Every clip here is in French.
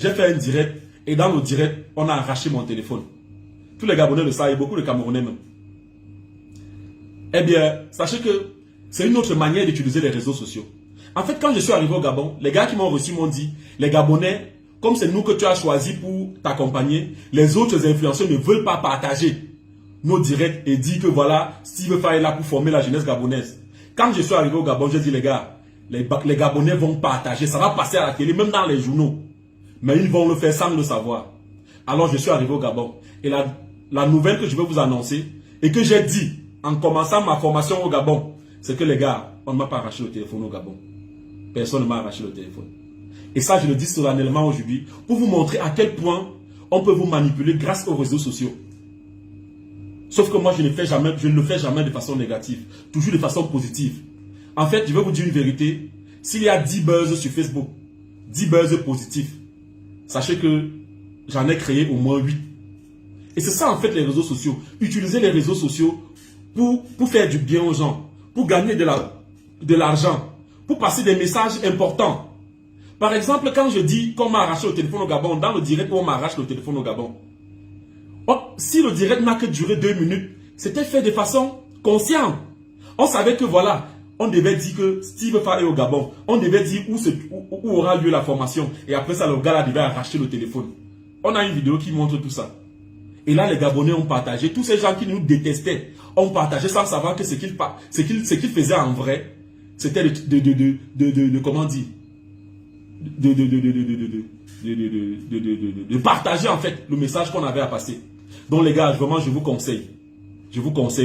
j'ai fait un direct et dans le direct, on a arraché mon téléphone. Tous les Gabonais le savent et beaucoup de Camerounais même. Eh bien, sachez que c'est une autre manière d'utiliser les réseaux sociaux. En fait, quand je suis arrivé au Gabon, les gars qui m'ont reçu m'ont dit, les Gabonais, comme c'est nous que tu as choisi pour t'accompagner, les autres influenceurs ne veulent pas partager nos directs et dire que voilà, Steve Faye est là pour former la jeunesse gabonaise. Quand je suis arrivé au Gabon, j'ai dit les gars, les Gabonais vont partager, ça va passer à la télé, même dans les journaux. Mais ils vont le faire sans le savoir. Alors je suis arrivé au Gabon. Et la nouvelle que je vais vous annoncer, et que j'ai dit en commençant ma formation au Gabon, c'est que les gars, on ne m'a pas arraché le téléphone au Gabon. Personne ne m'a arraché le téléphone. Et ça, je le dis solennellement aujourd'hui, pour vous montrer à quel point on peut vous manipuler grâce aux réseaux sociaux. Sauf que moi, je ne le fais jamais de façon négative, toujours de façon positive. En fait, je vais vous dire une vérité. S'il y a 10 buzz sur Facebook, 10 buzz positifs, sachez que j'en ai créé au moins 8. Et c'est ça en fait les réseaux sociaux. Utiliser les réseaux sociaux pour faire du bien aux gens, pour gagner de l'argent, pour passer des messages importants. Par exemple, quand je dis qu'on m'a arraché le téléphone au Gabon, dans le direct où on m'arrache le téléphone au Gabon, si le direct n'a que duré 2 minutes, c'était fait de façon consciente. On savait que voilà, on devait dire que Steve Faye est au Gabon. On devait dire où aura lieu la formation. Et après ça, le gars là devait arracher le téléphone. On a une vidéo qui montre tout ça. Et là, les Gabonais ont partagé. Tous ces gens qui nous détestaient ont partagé sans savoir que ce qu'ils faisaient en vrai, c'était comment dire, de partager en fait le message qu'on avait à passer. Donc les gars, vraiment, je vous conseille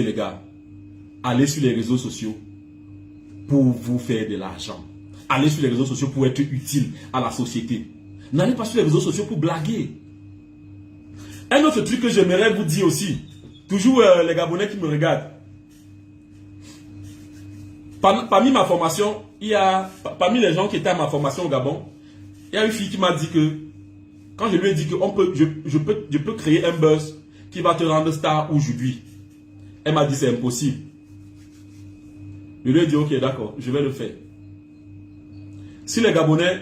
les gars, allez sur les réseaux sociaux pour vous faire de l'argent. Allez sur les réseaux sociaux pour être utile à la société. N'allez pas sur les réseaux sociaux pour blaguer. Un autre truc que j'aimerais vous dire aussi, toujours les Gabonais qui me regardent. Parmi ma formation, parmi les gens qui étaient à ma formation au Gabon, il y a une fille qui m'a dit que, quand je lui ai dit que je peux créer un buzz qui va te rendre star aujourd'hui, elle m'a dit c'est impossible. Je lui ai dit ok d'accord, je vais le faire. Si les Gabonais,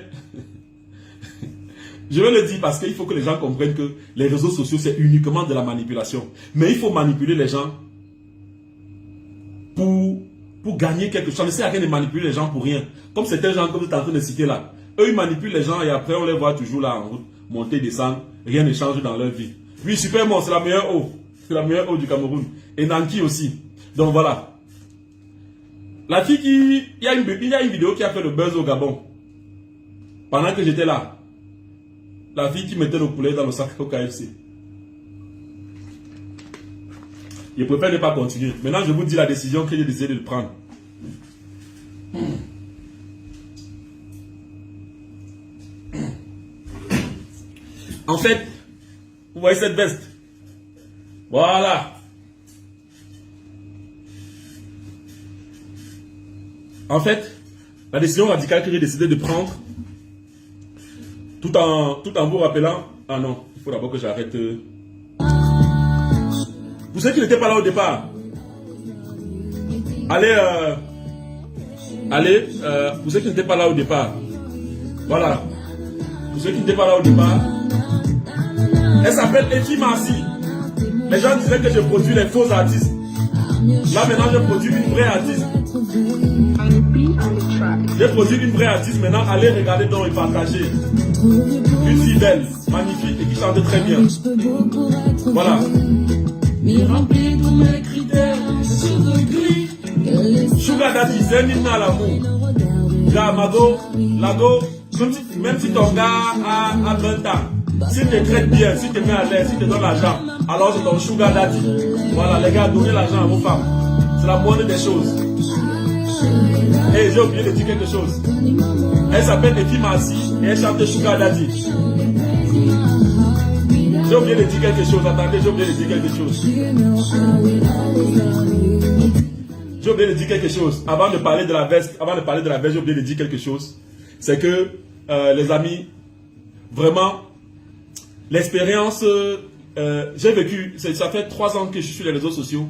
je vais le dire parce qu'il faut que les gens comprennent que les réseaux sociaux c'est uniquement de la manipulation. Mais il faut manipuler les gens pour gagner quelque chose. Ça ne sert à rien de manipuler les gens pour rien. Comme certains gens que vous êtes en train de citer là. Eux ils manipulent les gens et après on les voit toujours là en route, monter, descendre. Rien ne change dans leur vie. Oui, Supermon, c'est la meilleure eau. C'est la meilleure eau du Cameroun. Et Nanki aussi. Donc voilà. La fille il y a une vidéo qui a fait le buzz au Gabon. Pendant que j'étais là. La fille qui mettait le poulet dans le sac au KFC. Je préfère ne pas continuer. Maintenant, je vous dis la décision que j'ai décidé de prendre. En fait, vous voyez cette veste? Voilà. En fait, la décision radicale que j'ai décidé de prendre, tout en vous rappelant... Ah non, il faut d'abord que j'arrête... Pour ceux qui n'étaient pas là au départ, pour ceux qui n'étaient pas là au départ, voilà. Pour ceux qui n'étaient pas là au départ, elle s'appelle Efi Marcy. Les gens disaient que je produis les faux artistes. Là maintenant, je produis une vraie artiste. J'ai produit une vraie artiste. Maintenant, allez regarder donc et partager. Une fille belle, magnifique et qui chante très bien. Voilà. Rempli tous mes critères sur le gris. Sugar Daddy, c'est un hymne à l'amour. Mago, Lago, même si ton gars a 20 ans, s'il te traite bien, s'il te met à l'aise, s'il te donne l'argent, alors c'est ton Sugar Daddy. Voilà, les gars, donnez l'argent à vos femmes. C'est la moindre des choses. Et j'ai oublié de dire quelque chose. Elle s'appelle Efi Marcy et elle chante Sugar Daddy. J'ai oublié de dire quelque chose. Attendez, j'ai oublié de dire quelque chose. J'ai oublié de dire quelque chose. Avant de parler de la veste, j'ai oublié de dire quelque chose. C'est que, les amis, vraiment, l'expérience, j'ai vécu, ça fait 3 ans que je suis sur les réseaux sociaux.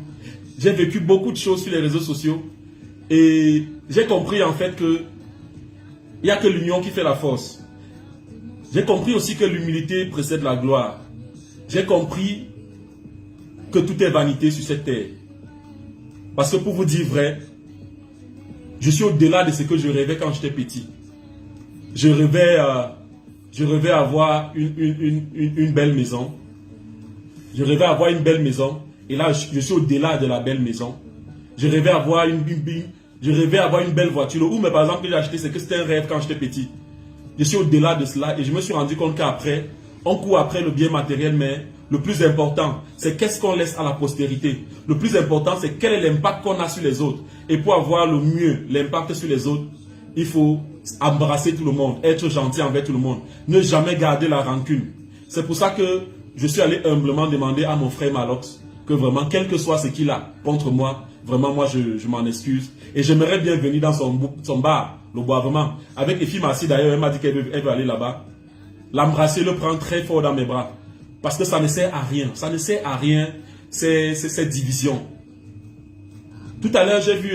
J'ai vécu beaucoup de choses sur les réseaux sociaux. Et j'ai compris en fait que il n'y a que l'union qui fait la force. J'ai compris aussi que l'humilité précède la gloire. J'ai compris que tout est vanité sur cette terre. Parce que pour vous dire vrai, je suis au-delà de ce que je rêvais quand j'étais petit. Je rêvais avoir une belle maison. Je rêvais avoir une belle maison. Et là, je suis au-delà de la belle maison. Je rêvais avoir une belle voiture. Ou mais par exemple, que j'ai acheté, c'est que c'était un rêve quand j'étais petit. Je suis au-delà de cela et je me suis rendu compte qu'après, on court après le bien matériel, mais le plus important, c'est qu'est-ce qu'on laisse à la postérité. Le plus important, c'est quel est l'impact qu'on a sur les autres. Et pour avoir le mieux, l'impact sur les autres, il faut embrasser tout le monde, être gentil envers tout le monde, ne jamais garder la rancune. C'est pour ça que je suis allé humblement demander à mon frère Malox que vraiment, quel que soit ce qu'il a contre moi, vraiment, moi, je m'en excuse. Et j'aimerais bien venir dans son bar, le Boisvement. Avec Effie Massi, d'ailleurs, elle m'a dit qu'elle veut aller là-bas. L'embrasser, le prendre très fort dans mes bras. Parce que ça ne sert à rien. Ça ne sert à rien, cette division. Tout à l'heure, j'ai vu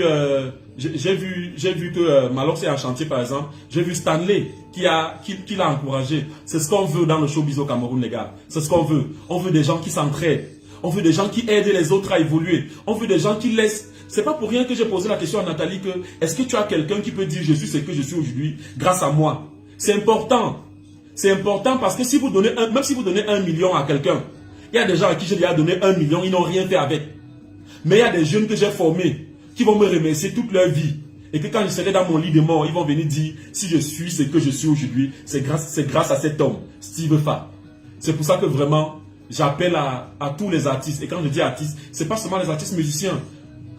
que Malox est en chantier, par exemple. J'ai vu Stanley qui l'a encouragé. C'est ce qu'on veut dans le showbiz au Cameroun, les gars. C'est ce qu'on veut. On veut des gens qui s'entraident. On veut des gens qui aident les autres à évoluer. On veut des gens qui laissent. C'est pas pour rien que j'ai posé la question à Nathalie que est-ce que tu as quelqu'un qui peut dire je suis ce que je suis aujourd'hui grâce à moi? C'est important. C'est important parce que si vous donnez même si vous donnez 1 million à quelqu'un, il y a des gens à qui j'ai déjà donné 1 million, ils n'ont rien fait avec. Mais il y a des jeunes que j'ai formés qui vont me remercier toute leur vie. Et que quand je serai dans mon lit de mort, ils vont venir dire si je suis ce que je suis aujourd'hui, c'est grâce à cet homme, Steve Fa. C'est pour ça que vraiment, j'appelle à tous les artistes. Et quand je dis artistes, ce n'est pas seulement les artistes musiciens.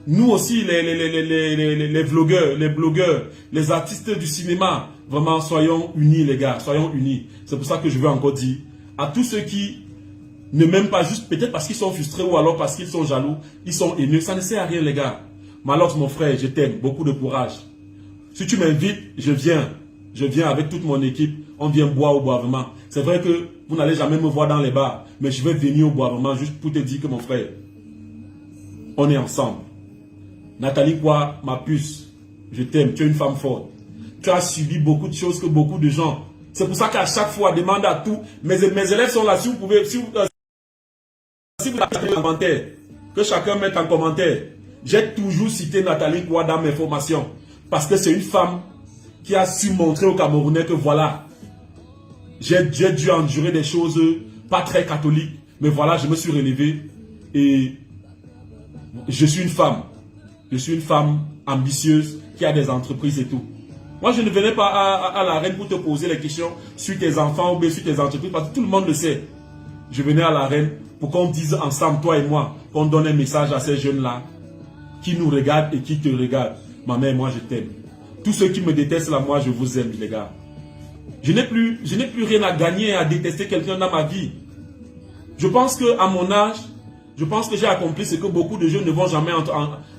Nous aussi, les vlogueurs, les blogueurs, les artistes du cinéma, vraiment, soyons unis les gars, soyons unis. C'est pour ça que je veux encore dire à tous ceux qui ne m'aiment pas juste peut-être parce qu'ils sont frustrés ou alors parce qu'ils sont jaloux, ils sont haineux, ça ne sert à rien les gars. Malox mon frère, je t'aime, beaucoup de courage. Si tu m'invites, je viens avec toute mon équipe, on vient boire au Boisvement. C'est vrai que vous n'allez jamais me voir dans les bars, mais je vais venir au Boisvement juste pour te dire que mon frère, on est ensemble. Nathalie Kwa, ma puce, je t'aime, tu es une femme forte. Tu as subi beaucoup de choses que beaucoup de gens. C'est pour ça qu'à chaque fois, demande à tout. Mes élèves sont là, si vous pouvez, si vous avez un commentaire, que chacun mette en commentaire. J'ai toujours cité Nathalie Kwa dans mes formations. Parce que c'est une femme qui a su montrer aux Camerounais que voilà, j'ai dû endurer des choses pas très catholiques. Mais voilà, je me suis relevé et je suis une femme. Je suis une femme ambitieuse qui a des entreprises et tout. Moi, je ne venais pas à l'arène pour te poser les questions sur tes enfants ou bien sur tes entreprises parce que tout le monde le sait. Je venais à l'arène pour qu'on dise ensemble, toi et moi, qu'on donne un message à ces jeunes-là qui nous regardent et qui te regardent. Ma mère, moi, je t'aime. Tous ceux qui me détestent là, moi, je vous aime, les gars. Je n'ai plus rien à gagner à détester quelqu'un dans ma vie. Je pense qu'à mon âge, je pense que j'ai accompli ce que beaucoup de jeunes ne vont jamais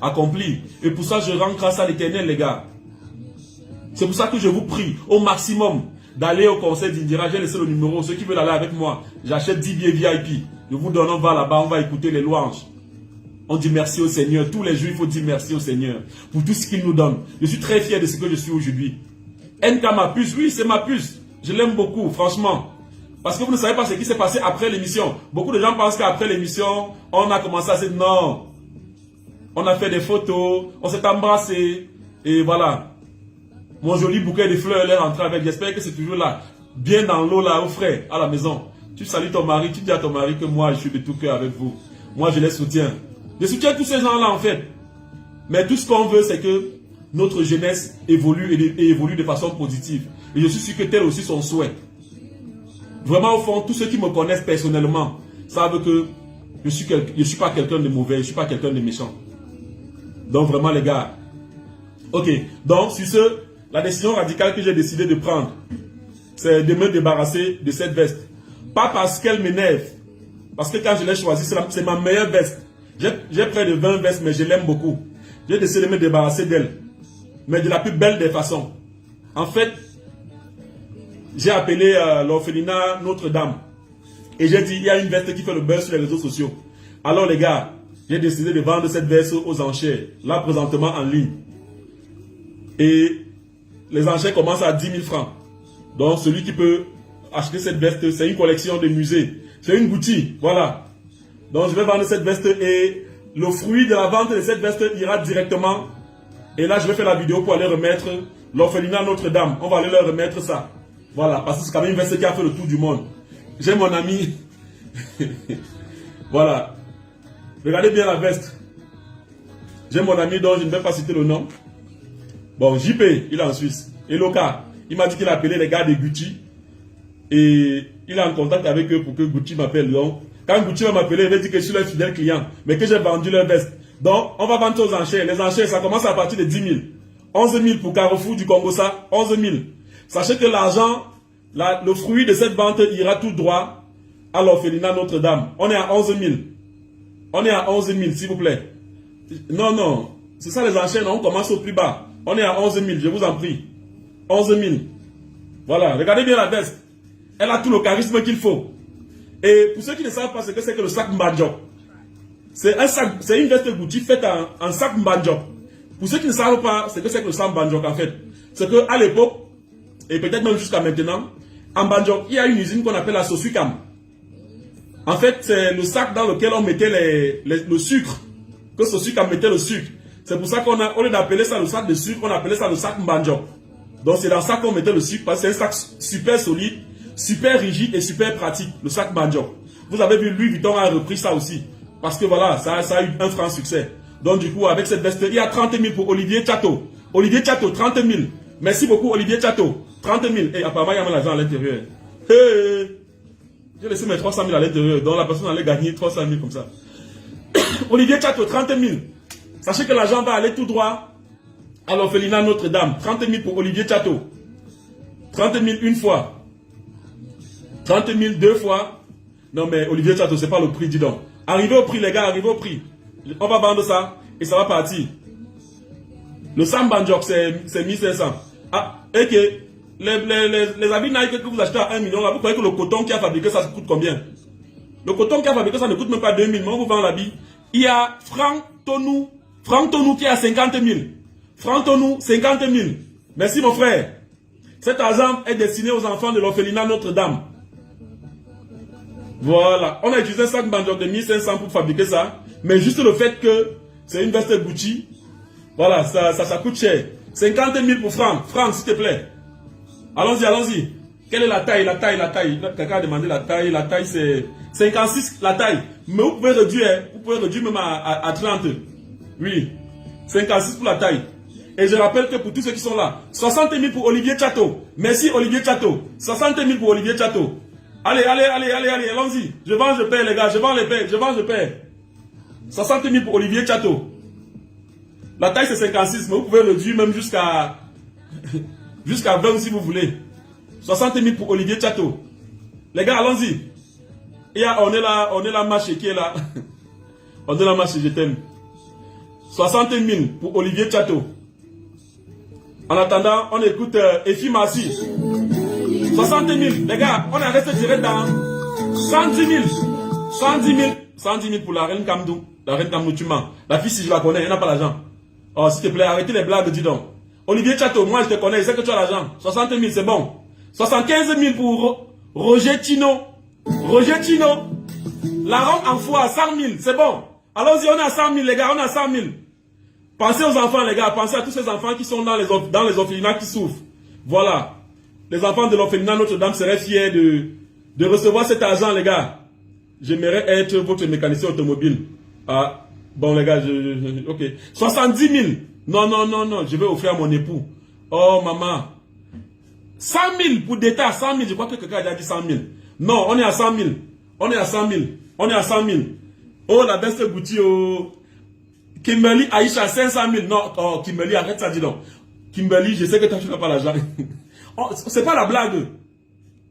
accomplir. Et pour ça, je rends grâce à l'Éternel, les gars. C'est pour ça que je vous prie au maximum d'aller au concert d'Indira. J'ai laissé le numéro. Ceux qui veulent aller avec moi, j'achète 10 billets VIP. Je vous donne, on va là-bas, on va écouter les louanges. On dit merci au Seigneur. Tous les jours, il faut dire merci au Seigneur pour tout ce qu'il nous donne. Je suis très fier de ce que je suis aujourd'hui. NK, ma puce, oui, c'est ma puce. Je l'aime beaucoup, franchement. Parce que vous ne savez pas ce qui s'est passé après l'émission. Beaucoup de gens pensent qu'après l'émission, on a commencé à se dire non. On a fait des photos, on s'est embrassé. Et voilà. Mon joli bouquet de fleurs, elle est rentrée avec. J'espère que c'est toujours là. Bien dans l'eau, là, au frais, à la maison. Tu salues ton mari, tu dis à ton mari que moi, je suis de tout cœur avec vous. Moi, je les soutiens. Je soutiens tous ces gens-là, en fait. Mais tout ce qu'on veut, c'est que notre jeunesse évolue et évolue de façon positive. Et je suis sûr que tel aussi son souhait. Vraiment, au fond, tous ceux qui me connaissent personnellement savent que je suis pas quelqu'un de mauvais, je ne suis pas quelqu'un de méchant. Donc, vraiment, les gars. Ok. Donc, sur ce, la décision radicale que j'ai décidé de prendre, c'est de me débarrasser de cette veste. Pas parce qu'elle m'énerve. Parce que quand je l'ai choisie, c'est ma meilleure veste. J'ai près de 20 vestes, mais je l'aime beaucoup. J'ai décidé de me débarrasser d'elle. Mais de la plus belle des façons. En fait, j'ai appelé l'orphelinat Notre-Dame. Et j'ai dit, il y a une veste qui fait le buzz sur les réseaux sociaux. Alors les gars, j'ai décidé de vendre cette veste aux enchères. Là, présentement en ligne. Et les enchères commencent à 10 000 francs. Donc, celui qui peut acheter cette veste. C'est une collection de musée. C'est une boutique. Voilà. Donc, je vais vendre cette veste et le fruit de la vente de cette veste ira directement. Et là, je vais faire la vidéo pour aller remettre l'orphelinat Notre-Dame. On va aller leur remettre ça. Voilà. Parce que c'est quand même une veste qui a fait le tour du monde. J'ai mon ami. Voilà. Regardez bien la veste. J'ai mon ami dont je ne vais pas citer le nom. Bon, JP, il est en Suisse. Et Loka, il m'a dit qu'il a appelé les gars de Gucci. Et il est en contact avec eux pour que Gucci m'appelle. Donc, quand Gucci va m'appeler, il va dire que je suis leur fidèle client. Mais que j'ai vendu leur veste. Donc, on va vendre aux enchères. Les enchères, ça commence à partir de 10 000. 11 000 pour Carrefour du Congo, ça. 11 000. Sachez que l'argent, le fruit de cette vente ira tout droit à l'orphelinat Notre-Dame. On est à 11 000. On est à 11 000, s'il vous plaît. Non, non. C'est ça les enchères, non? On commence au plus bas. On est à 11 000, je vous en prie. 11 000. Voilà, regardez bien la veste. Elle a tout le charisme qu'il faut. Et pour ceux qui ne savent pas ce que c'est que le sac Mbadjok, c'est un sac, c'est une veste Gucci faite en sac Mbadjok. Pour ceux qui ne savent pas ce que c'est que le sac Mbadjok, en fait, c'est qu'à l'époque, et peut-être même jusqu'à maintenant, en Mbadjok, il y a une usine qu'on appelle la Sosucam. En fait, c'est le sac dans lequel on mettait le sucre. Que Sosucam mettait le sucre. C'est pour ça qu'on a, au lieu d'appeler ça le sac de sucre, on appelait ça le sac Mbadjok. Donc c'est dans ça qu'on mettait le sucre, parce que c'est un sac super solide, super rigide et super pratique, le sac Mbadjok. Vous avez vu, Louis Vuitton a repris ça aussi. Parce que voilà, ça a eu un franc succès. Donc du coup, avec cette veste, il y a 30 000 pour Olivier Chateau. Olivier Chateau, 30 000. Merci beaucoup, Olivier Chateau. 30 000. Et apparemment, il y a l'argent à l'intérieur. Hey, j'ai laissé mes 300 000 à l'intérieur. Donc la personne allait gagner 300 000 comme ça. Olivier Chateau, 30 000. Sachez que l'argent va aller tout droit à l'orphelinat Notre-Dame. 30 000 pour Olivier Chateau. 30 000 une fois. 30 000 deux fois. Non mais Olivier Chateau, c'est pas le prix, dis donc. Arrivez au prix, les gars, arrivez au prix. On va vendre ça et ça va partir. Le Sam Banjok, c'est 1500. Ah, et que les habits Nike que vous achetez à 1 million, là, vous croyez que le coton qui a fabriqué ça coûte combien? Le coton qui a fabriqué ça ne coûte même pas 2 000, mais on vous vend l'habit. Il y a Franck Tonou qui est à 50 000. Franck Tonou, 50 000. Merci mon frère. Cet argent est destiné aux enfants de l'orphelinat Notre-Dame. Voilà. On a utilisé un sac Banjok de 1500 pour fabriquer ça. Mais juste le fait que c'est une veste Gucci, voilà, ça coûte cher. 50 000 pour Franck. Franck, s'il te plaît. Allons-y, allons-y. Quelle est la taille? Quelqu'un a demandé la taille. La taille, c'est 56, la taille. Mais vous pouvez réduire même à 30. Oui. 56 pour la taille. Et je rappelle que pour tous ceux qui sont là, 60 000 pour Olivier Chateau. Merci Olivier Chateau. 60 000 pour Olivier Chateau. Allez, allons-y. Je vends, je paie, les gars. Je vends, je paie. 60 000 pour Olivier Chateau. La taille c'est 56, mais vous pouvez réduire même jusqu'à 20 si vous voulez. 60 000 pour Olivier Chateau. Les gars, allons-y. On est là, marché qui est là. On est là, marché, je t'aime. 60 000 pour Olivier Chateau. En attendant, on écoute Efi Massi. 60 000. Les gars, on est resté direct dans 110 000. 110 000 pour la reine Kamdou. La reine Kamdou, tu mens. La fille, si je la connais, elle n'a pas l'argent. Oh, s'il te plaît, arrêtez les blagues, dis donc. Olivier Chateau, moi je te connais, je sais que tu as l'argent. 60 000, c'est bon. 75 000 pour Roger Tino. Roger Tino. La ronde en foi à 100 000, c'est bon. Allons-y, on est à 100 000, les gars, on est à 100 000. Pensez aux enfants, les gars, pensez à tous ces enfants qui sont dans les orphelinats qui souffrent. Voilà. Les enfants de l'orphelinat Notre-Dame seraient fiers de recevoir cet argent, les gars. J'aimerais être votre mécanicien automobile. Ah, bon, les gars, ok. 70 000. Non, je vais offrir à mon époux. Oh, maman. 100 000 pour d'État, 100 000. Je crois que quelqu'un a déjà dit 100 000. Non, on est à 100 000. On est à 100 000. On est à 100 000. Oh, la veste Gucci, oh. Kimberly Aïcha, 500 000. Non, oh, Kimberly, arrête ça, dis donc. Kimberly, je sais que tu n'as pas l'argent. Oh, c'est pas la blague.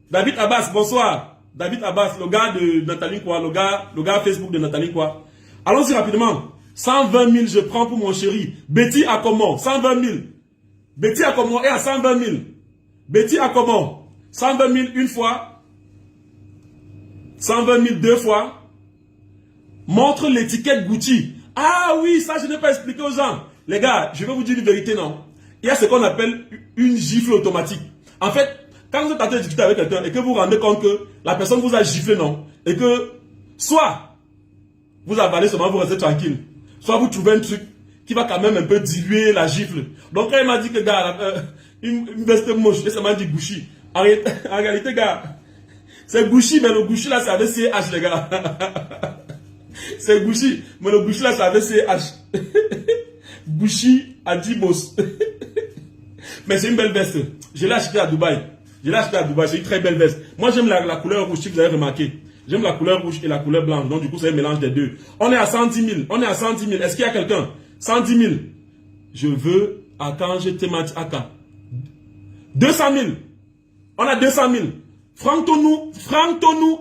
David Abbas, bonsoir. David Abbas, le gars de Nathalie Kwa, le gars Facebook de Nathalie Kwa. Allons-y rapidement. 120 000, je prends pour mon chéri. Betty Akomon, 120 000. Betty Akomon est à 120 000. Betty Akomon, 120 000 une fois. 120 000 deux fois. Montre l'étiquette Gucci. Ah oui, ça je n'ai pas expliqué aux gens. Les gars, je vais vous dire une vérité, non. Il y a ce qu'on appelle une gifle automatique. En fait, quand vous êtes en train de discuter avec quelqu'un et que vous vous rendez compte que la personne vous a giflé, non, et que soit vous avalez seulement, vous restez tranquille, soit vous trouvez un truc qui va quand même un peu diluer la gifle. Donc quand il m'a dit que, gars, une veste moche, ça m'a dit Gouchi. En réalité, gars, c'est Gouchi, mais le Gouchi là, c'est avec CH, les gars. C'est Gouchi, mais le Gouchi là, c'est avec CH. Gouchi Adibos. Mais c'est une belle veste. Je l'ai acheté à Dubaï. C'est une très belle veste. Moi, j'aime la couleur rouge, si vous avez remarqué. J'aime la couleur rouge et la couleur blanche. Donc, du coup, c'est un mélange des deux. On est à 110 000. Est-ce qu'il y a quelqu'un? 110 000. Je veux Akange Temati Aka. 200 000. On a 200 000. Franck Tonou,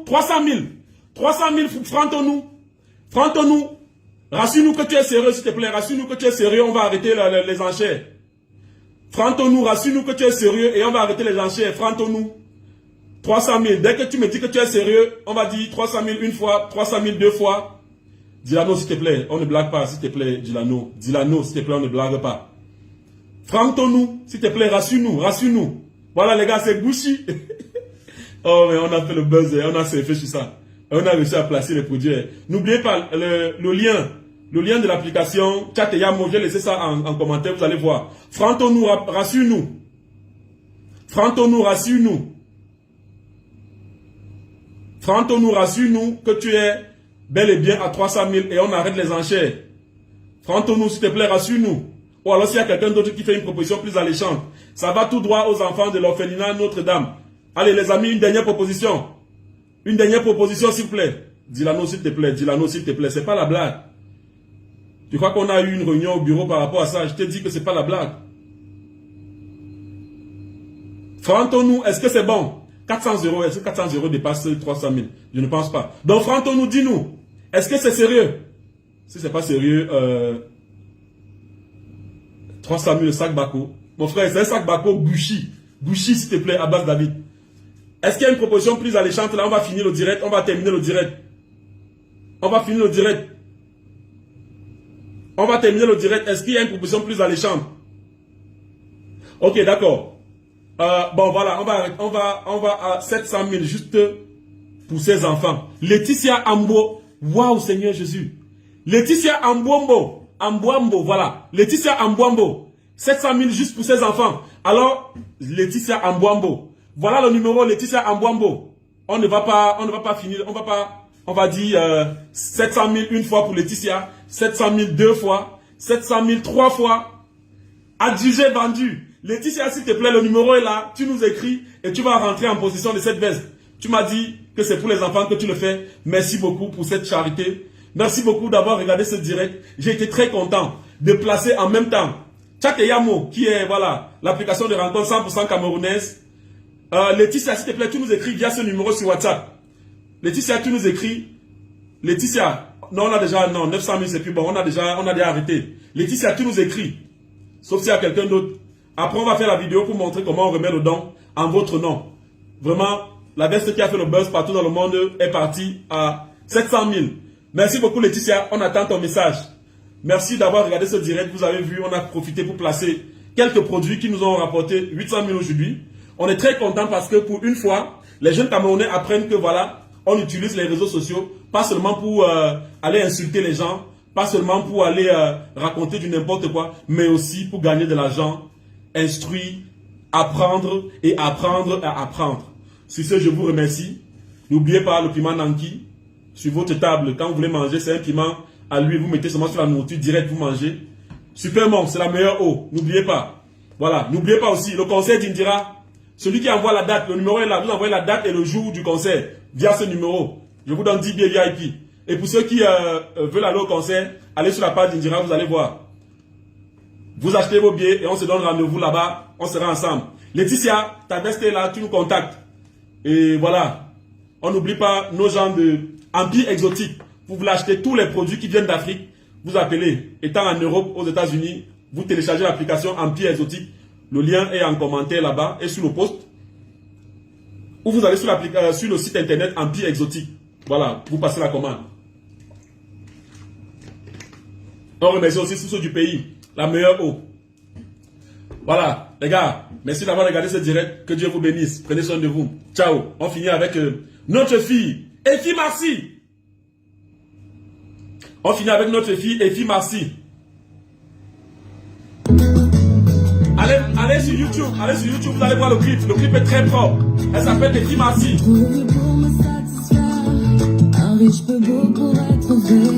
300 000. 300 000, Franck Tonou. Rassure-nous que tu es sérieux, s'il te plaît. Rassure-nous que tu es sérieux, on va arrêter les enchères. Franck Tonou, rassure-nous que tu es sérieux et on va arrêter les enchères. Franck Tonou. 300 000. Dès que tu me dis que tu es sérieux, on va dire 300 000 une fois, 300 000 deux fois. Dilano, s'il te plaît, on ne blague pas, s'il te plaît, Dilano. Dilano, s'il te plaît, on ne blague pas. Franck Tonou, s'il te plaît, rassure-nous. Voilà, les gars, c'est Gouchi. Oh, mais on a fait le buzz, on a surfé sur ça. On a réussi à placer les produits. N'oubliez pas le lien de l'application Chat et Yamo, j'ai laissé ça en commentaire, vous allez voir. Franck Tonou, rassure-nous. Franck Tonou, rassure-nous. Franck Tonou, rassure-nous que tu es bel et bien à 300 000 et on arrête les enchères. Franck Tonou, s'il te plaît, rassure-nous. Ou alors s'il y a quelqu'un d'autre qui fait une proposition plus alléchante, ça va tout droit aux enfants de l'orphelinat Notre-Dame. Allez les amis, une dernière proposition. Une dernière proposition, s'il vous plaît. Dilano, s'il te plaît, c'est pas la blague. Tu crois qu'on a eu une réunion au bureau par rapport à ça? Je te dis que c'est pas la blague. Franck Tonou, est-ce que c'est bon? 400 €, est-ce que 400 € dépasse 300 000? Je ne pense pas. Donc Franck Tonou, dis-nous, est-ce que c'est sérieux? Si c'est pas sérieux, 300 000 le sac Bako. Mon frère, c'est un sac Bako Gouchi. Gouchi, s'il te plaît, Abbas David. Est-ce qu'il y a une proposition plus alléchante? Là, on va finir le direct, on va terminer le direct. On va finir le direct. On va terminer le direct. Est-ce qu'il y a une proposition plus alléchante? Ok, d'accord. Bon, voilà, on va à 700 000 juste pour ses enfants. Laetitia Ambo. Waouh, Seigneur Jésus. Laetitia Ambouambo, voilà. Laetitia Ambouambo. 700 000 juste pour ses enfants. Alors, Laetitia Ambouambo. Voilà le numéro, Laetitia Ambouambo. On ne va pas finir, on va dire 700 000 une fois pour Laetitia, 700 000 deux fois, 700 000 trois fois. Adjugé vendu. Laetitia, s'il te plaît, le numéro est là. Tu nous écris et tu vas rentrer en possession de cette veste. Tu m'as dit que c'est pour les enfants que tu le fais. Merci beaucoup pour cette charité. Merci beaucoup d'avoir regardé ce direct. J'ai été très content de placer en même temps Chat et Yamo, qui est voilà l'application de rencontre 100% camerounaise. Laetitia, s'il te plaît, tu nous écris via ce numéro sur WhatsApp. Laetitia, tu nous écris. Laetitia, non, on a déjà, non, 900 000, c'est plus bon. On a déjà arrêté. Laetitia, tu nous écris. Sauf s'il y a quelqu'un d'autre. Après, on va faire la vidéo pour montrer comment on remet le don en votre nom. Vraiment, la veste qui a fait le buzz partout dans le monde est partie à 700 000. Merci beaucoup, Laetitia. On attend ton message. Merci d'avoir regardé ce direct. Vous avez vu, on a profité pour placer quelques produits qui nous ont rapporté 800 000 aujourd'hui. On est très content parce que pour une fois, les jeunes Camerounais apprennent que voilà, on utilise les réseaux sociaux, pas seulement pour aller insulter les gens, pas seulement pour aller raconter du n'importe quoi, mais aussi pour gagner de l'argent, instruire, apprendre et apprendre à apprendre. Sur ce, je vous remercie. N'oubliez pas le piment Nanki sur votre table. Quand vous voulez manger, c'est un piment à l'huile. Vous mettez seulement sur la nourriture direct, vous mangez. Super bon, c'est la meilleure eau. N'oubliez pas. Voilà. N'oubliez pas aussi le concert d'Indira. Celui qui envoie la date, le numéro est là. Vous envoyez la date et le jour du concert via ce numéro. Je vous donne 10 billets VIP. Et pour ceux qui veulent aller au concert, allez sur la page d'Indira, vous allez voir. Vous achetez vos billets et on se donne rendez-vous là-bas. On sera ensemble. Laetitia, ta veste est là, tu nous contactes. Et voilà. On n'oublie pas nos gens de Empire Exotique. Vous voulez acheter tous les produits qui viennent d'Afrique. Vous appelez. Étant en Europe, aux États-Unis, vous téléchargez l'application Empire Exotique. Le lien est en commentaire là-bas et sur le post. Ou vous allez sur le site internet Empire Exotique. Voilà, vous passez la commande. On remercie aussi ceux du pays. La meilleure eau. Voilà. les gars, merci d'avoir regardé ce direct. Que Dieu vous bénisse. Prenez soin de vous. Ciao. On finit avec notre fille, Effie Marcy. On finit avec notre fille, Effie Marcy. Allez sur YouTube, vous allez voir le clip. Le clip est très fort. Elle s'appelle Effie Marcy. Un riche peut beaucoup être vrai,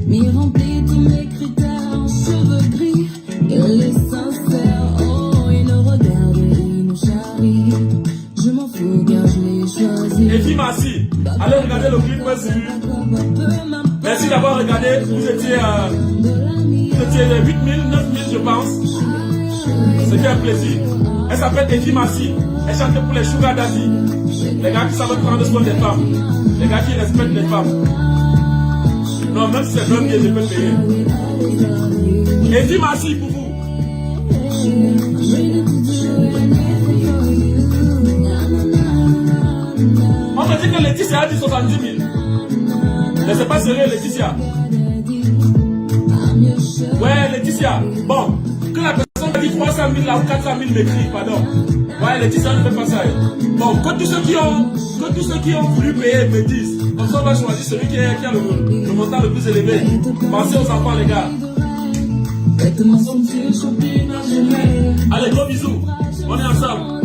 m'y remplit tous mes critères, en cheveux gris, il est sincère, oh, il nous regarde et il nous charrie, je m'en fous car je l'ai choisi. Effie Marcy, allez regarder le clip merci d'avoir regardé, vous étiez 8000, 9000 je pense. C'était un plaisir. Elle s'appelle Effie Marcy. Elle chante pour les Sugar Daddy. Les gars qui savent prendre soin des femmes. Les gars qui respectent les femmes. Non, même si c'est l'homme qui je peux payer. Effie Marcy pour vous. On me dit que Laetitia a dit 70 000. Mais c'est pas sérieux, Laetitia. Ouais, Laetitia. Bon, que la personne a dit 300 000 là ou 400 000 m'écrit, pardon. Ouais, Laetitia ne fait pas ça. Bon, que tous ceux qui ont voulu payer me disent. Comme ça, on va choisir celui qui a le montant le plus élevé. Pensez aux enfants, les gars. Allez, gros bisous. On est ensemble.